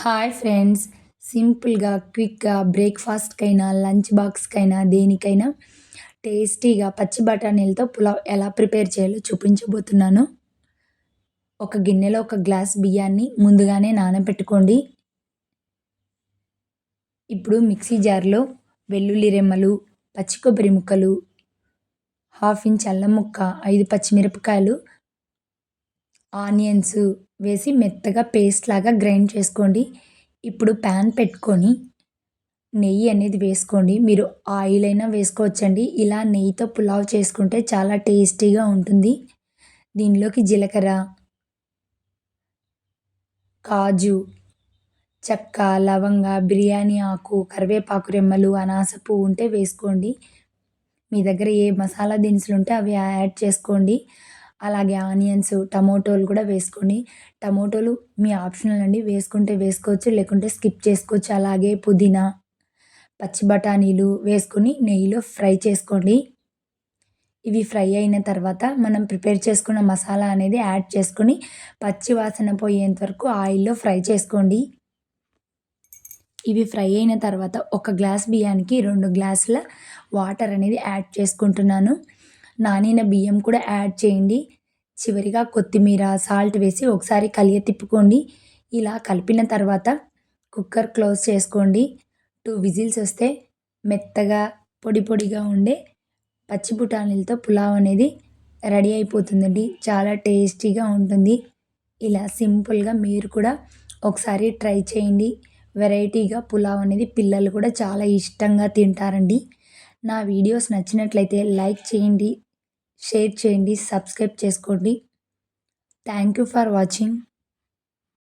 Hi friends. సింపుల్‌గా, క్విక్‌గా బ్రేక్‌ఫాస్ట్‌కైనా, lunch బాక్స్‌కైనా దేనికైనా టేస్టీగా పచ్చి బఠానీలతో పులావ్ ఎలా ప్రిపేర్ చేయాలో చూపించబోతున్నాను. ఒక గిన్నెలో ఒక గ్లాస్ బియ్యాన్ని ముందుగానే నానబెట్టుకోండి. ఇప్పుడు మిక్సీ జార్‌లో వెల్లుల్లి రెమ్మలు, పచ్చి కొబ్బరి ముక్కలు, హాఫ్ ఇంచ్ అల్లం ముక్క, 5 పచ్చిమిరపకాయలు, ఆనియన్స్ వేసి మెత్తగా పేస్ట్ లాగా గ్రైండ్ చేసుకోండి. ఇప్పుడు ప్యాన్ పెట్టుకొని నెయ్యి అనేది వేసుకోండి. మీరు ఆయిల్ అయినా వేసుకోవచ్చండి. ఇలా నెయ్యితో పులావ్ చేసుకుంటే చాలా టేస్టీగా ఉంటుంది. దీనిలోకి జీలకర్ర, కాజు, చెక్క, లవంగ, బిర్యానీ ఆకు, కరివేపాకు రెమ్మలు, అనాస పువ్వు ఉంటే వేసుకోండి. మీ దగ్గర ఏ మసాలా దినుసులుంటే అవి యాడ్ చేసుకోండి. అలాగే ఆనియన్స్, టమోటోలు కూడా వేసుకోండి. టమోటోలు మీ ఆప్షనల్ అండి. వేసుకుంటే వేసుకోవచ్చు, లేకుంటే స్కిప్ చేసుకోవచ్చు. అలాగే పుదీనా, పచ్చి బఠానీలు వేసుకొని నెయ్యిలో ఫ్రై చేసుకోండి. ఇవి ఫ్రై అయిన తర్వాత మనం ప్రిపేర్ చేసుకున్న మసాలా అనేది యాడ్ చేసుకొని పచ్చి వాసన పోయేంత వరకు ఆయిల్‌లో ఫ్రై చేసుకోండి. ఇవి ఫ్రై అయిన తర్వాత ఒక గ్లాస్ బియ్యానికి 2 గ్లాసుల వాటర్ అనేది యాడ్ చేసుకుంటున్నాను. నానిన బియ్యం కూడా యాడ్ చేయండి. చివరిగా కొత్తిమీర, సాల్ట్ వేసి ఒకసారి తిప్పుకోండి. ఇలా కలిపిన తర్వాత కుక్కర్ క్లోజ్ చేసుకోండి. 2 విజిల్స్ వస్తే మెత్తగా పొడి పొడిగా ఉండే పచ్చి బఠానీలతో పులావ్ అనేది రెడీ అయిపోతుందండి. చాలా టేస్టీగా ఉంటుంది. ఇలా సింపుల్‌గా మీరు కూడా ఒకసారి ట్రై చేయండి. వెరైటీగా పులావ్ అనేది పిల్లలు కూడా చాలా ఇష్టంగా తింటారండి. నా వీడియోస్ నచ్చినట్లయితే లైక్ చేయండి, షేర్ చేయండి, సబ్స్క్రైబ్ చేసుకోండి. Thank you for watching.